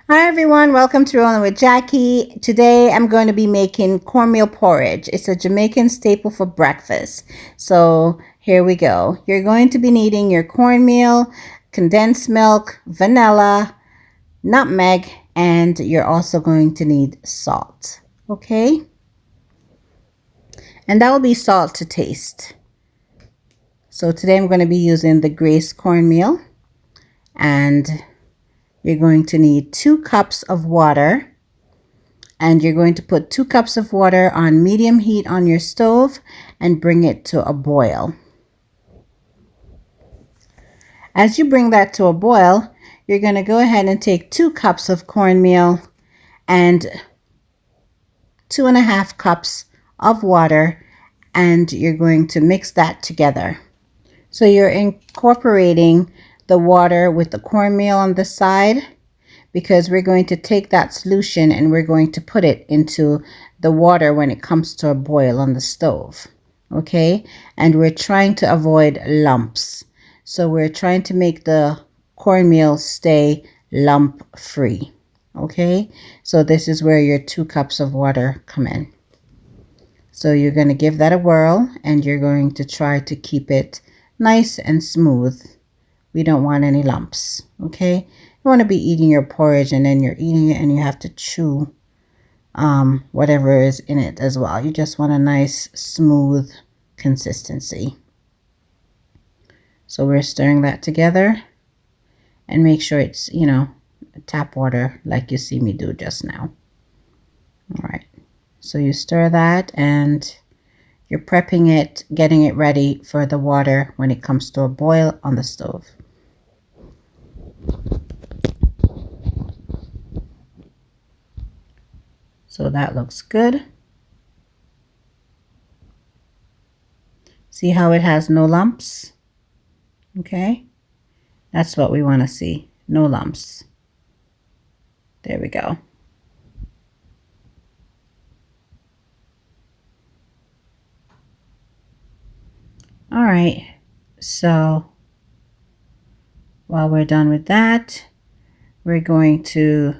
Hi everyone, welcome to Rolling with Jackie. Today I'm going to be making cornmeal porridge. It's a Jamaican staple for breakfast. So here we go. You're going to be needing your cornmeal, condensed milk, vanilla, nutmeg, and you're also going to need salt. Okay? And that will be salt to taste. So today I'm going to be using the Grace cornmeal, and you're going to need 2 cups of water. And you're going to put 2 cups of water on medium heat on your stove and bring it to a boil. As you bring that to a boil, you're going to go ahead and take 2 cups of cornmeal and 2.5 cups of water, and you're going to mix that together. So you're incorporating the water with the cornmeal on the side, because we're going to take that solution and we're going to put it into the water when it comes to a boil on the stove. Okay? And we're trying to avoid lumps. So we're trying to make the cornmeal stay lump free. Okay? So this is where your 2 cups of water come in. So you're going to give that a whirl, and you're going to try to keep it nice and smooth. We don't want any lumps. Okay? You want to be eating your porridge and then you're eating it and you have to chew whatever is in it as well. You just want a nice smooth consistency. So we're stirring that together, and make sure it's, tap water like you see me do just now. All right. So you stir that and you're prepping it, getting it ready for the water when it comes to a boil on the stove. So that looks good. See how it has no lumps? Okay. That's what we want to see. No lumps. There we go. All right. So while we're done with that, we're going to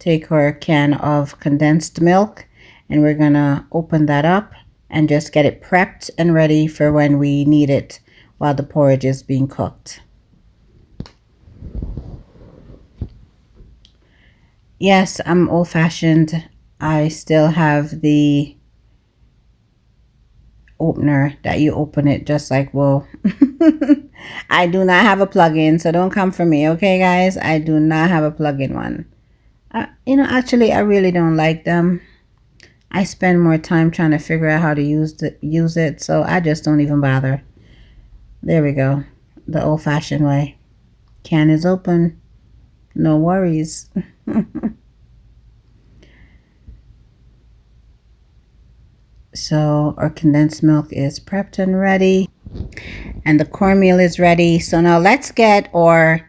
take our can of condensed milk and we're going to open that up and just get it prepped and ready for when we need it while the porridge is being cooked. Yes, I'm old-fashioned. I still have the opener that you open it just like, whoa. I do not have a plug-in, so don't come for me, okay guys? I do not have a plug-in one. Actually, I really don't like them. I spend more time trying to figure out how to use it, so I just don't even bother. There we go. The old-fashioned way. Can is open. No worries. So our condensed milk is prepped and ready, and the cornmeal is ready. So now let's get our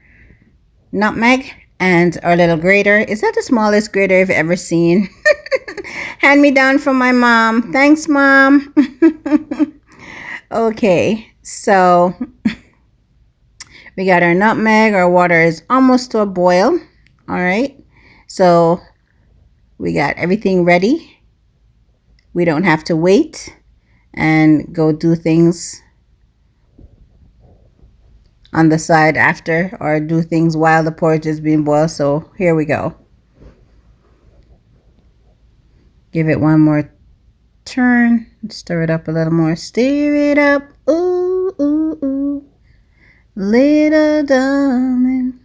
nutmeg and our little grater. Is that the smallest grater I've ever seen? Hand me down from my mom. Thanks, Mom. Okay, so we got our nutmeg. Our water is almost to a boil. All right, so we got everything ready. We don't have to wait and go do things on the side after, or do things while the porridge is being boiled. So here we go. Give it one more turn. Stir it up a little more. Stir it up. Ooh, ooh, ooh. Little darling.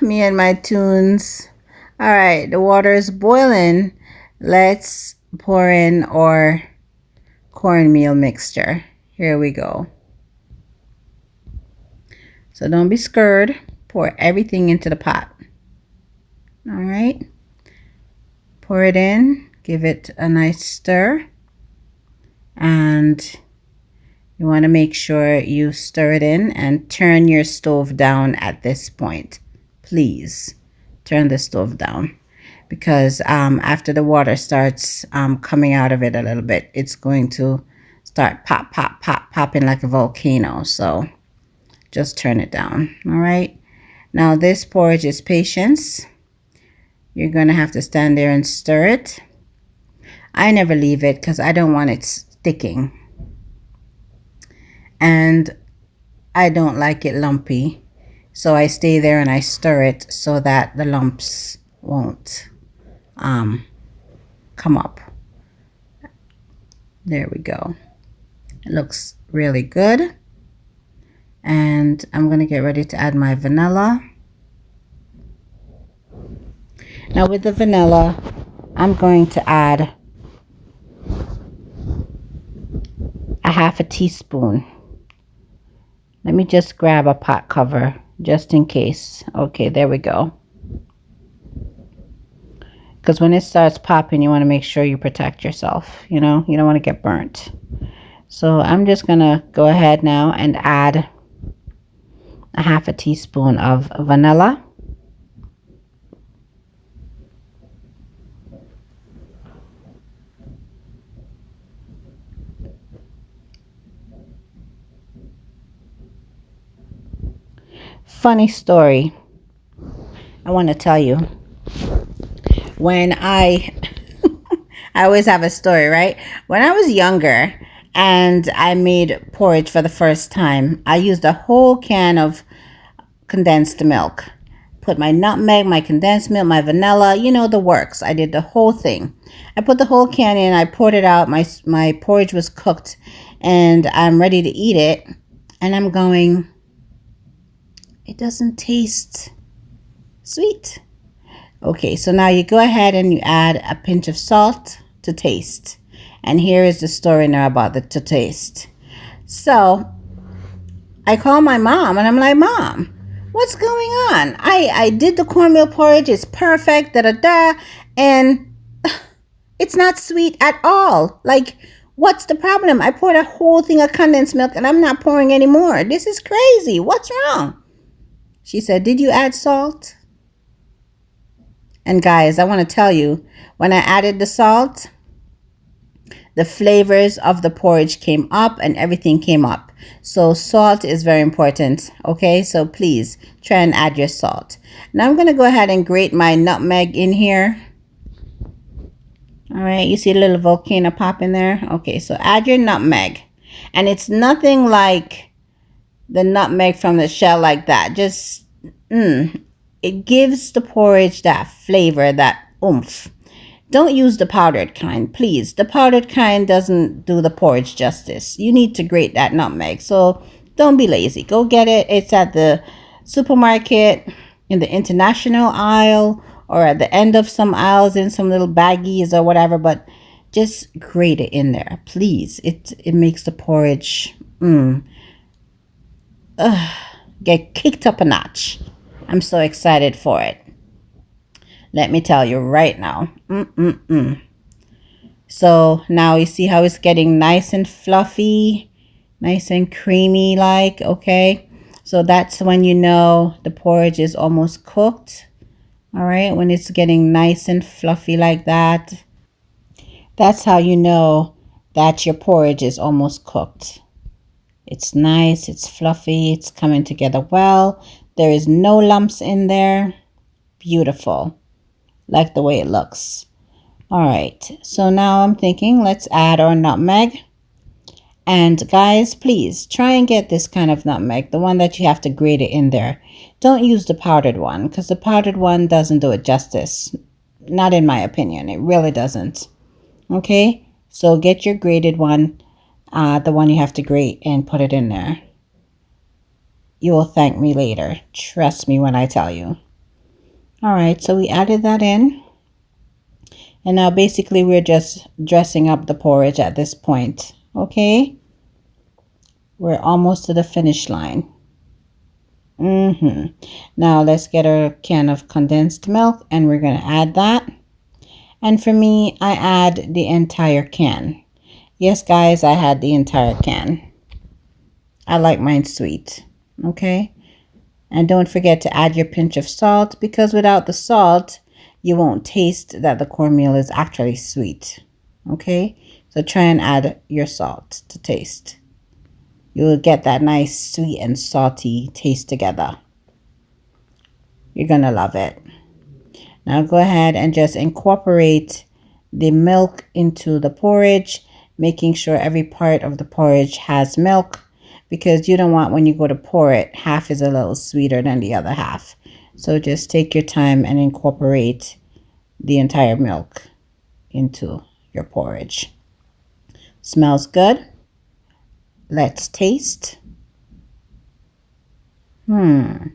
Me and my tunes. All right, the water is boiling. Let's pour in our cornmeal mixture. Here we go. So don't be scared. Pour everything into the pot. All right. Pour it in. Give it a nice stir. And you want to make sure you stir it in and turn your stove down at this point. Please turn the stove down, because after the water starts coming out of it a little bit, it's going to start popping like a volcano. So just turn it down. All right. Now this porridge is patience. You're going to have to stand there and stir it. I never leave it because I don't want it sticking. And I don't like it lumpy. So I stay there and I stir it so that the lumps won't come up. There we go. It looks really good. And I'm going to get ready to add my vanilla. Now with the vanilla, I'm going to add a half a teaspoon. Let me just grab a pot cover just in case. Okay, there we go. Because when it starts popping, you want to make sure you protect yourself. You know, you don't want to get burnt. So I'm just going to go ahead now and add a half a teaspoon of vanilla. Funny story I want to tell you. When I always have a story, right? When I was younger and I made porridge for the first time, I used a whole can of condensed milk. Put my nutmeg, my condensed milk, my vanilla, you know, the works. I did the whole thing. I put the whole can in, I poured it out. My porridge was cooked and I'm ready to eat it. And I'm going, it doesn't taste sweet. Okay, so now you go ahead and you add a pinch of salt to taste. And here is the story now about the to taste. So I call my mom and I'm like, Mom, what's going on? I did the cornmeal porridge, it's perfect, and it's not sweet at all. Like, what's the problem? I poured a whole thing of condensed milk and I'm not pouring any more. This is crazy. What's wrong? She said, did you add salt? And guys, I want to tell you, when I added the salt, the flavors of the porridge came up and everything came up. So salt is very important. Okay, so please try and add your salt. Now I'm going to go ahead and grate my nutmeg in here. All right, you see a little volcano pop in there? Okay, so add your nutmeg. And it's nothing like the nutmeg from the shell like that. Just, it gives the porridge that flavor, that oomph. Don't use the powdered kind, please. The powdered kind doesn't do the porridge justice. You need to grate that nutmeg. So don't be lazy. Go get it. It's at the supermarket, in the international aisle, or at the end of some aisles in some little baggies or whatever. But just grate it in there, please. It makes the porridge get kicked up a notch. I'm so excited for it. Let me tell you right now. So now you see how it's getting nice and fluffy, nice and creamy like, okay? So that's when you know the porridge is almost cooked. All right, when it's getting nice and fluffy like that, that's how you know that your porridge is almost cooked. It's nice, it's fluffy, it's coming together well. There is no lumps in there. Beautiful. Like the way it looks. All right, so now I'm thinking let's add our nutmeg. And guys, please try and get this kind of nutmeg, the one that you have to grate it in there. Don't use the powdered one because the powdered one doesn't do it justice. Not in my opinion. It really doesn't. Okay, so get your grated one, the one you have to grate, and put it in there. You will thank me later. Trust me when I tell you. All right, so we added that in. And now basically we're just dressing up the porridge at this point. Okay? We're almost to the finish line. Now let's get our can of condensed milk and we're going to add that. And for me, I add the entire can. Yes, guys, I had the entire can. I like mine sweet. Okay? And don't forget to add your pinch of salt because without the salt, you won't taste that the cornmeal is actually sweet. Okay? So try and add your salt to taste. You will get that nice sweet and salty taste together. You're going to love it. Now go ahead and just incorporate the milk into the porridge, making sure every part of the porridge has milk, because you don't want, when you go to pour it, half is a little sweeter than the other half. So just take your time and incorporate the entire milk into your porridge. Smells good. Let's taste. All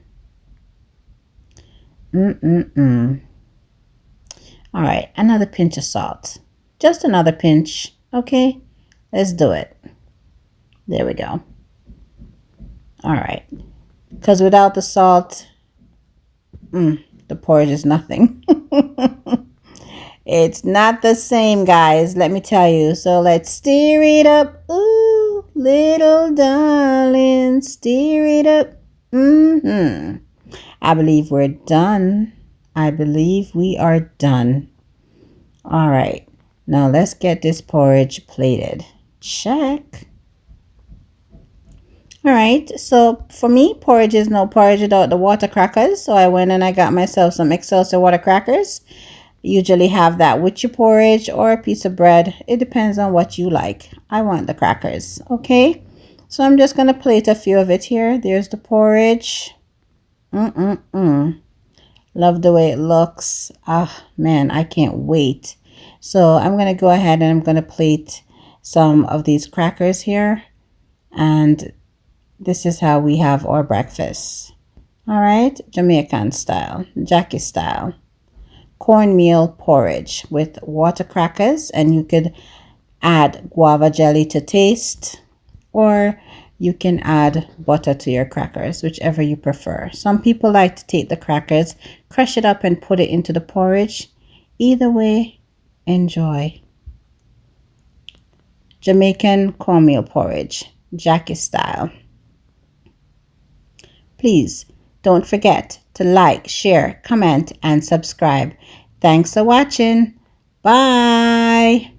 right, another pinch of salt. Just another pinch, okay? Let's do it. There we go. All right, because without the salt, the porridge is nothing. It's not the same, guys, let me tell you. So let's stir it up. Ooh, little darling, stir it up. I believe we're done. I believe we are done. All right, now let's get this porridge plated. Check. All right, so for me, porridge is no porridge without the water crackers. So I went and I got myself some Excelsior water crackers. Usually have that with your porridge or a piece of bread. It depends on what you like. I want the crackers, okay? So I'm just going to plate a few of it here. There's the porridge. Love the way it looks. Ah, man, I can't wait. So I'm going to go ahead and I'm going to plate some of these crackers here. And this is how we have our breakfast. All right, Jamaican style, Jackie style. Cornmeal porridge with water crackers, and you could add guava jelly to taste, or you can add butter to your crackers, whichever you prefer. Some people like to take the crackers, crush it up and put it into the porridge. Either way, enjoy. Jamaican cornmeal porridge, Jackie style. Please don't forget to like, share, comment, and subscribe. Thanks for watching. Bye.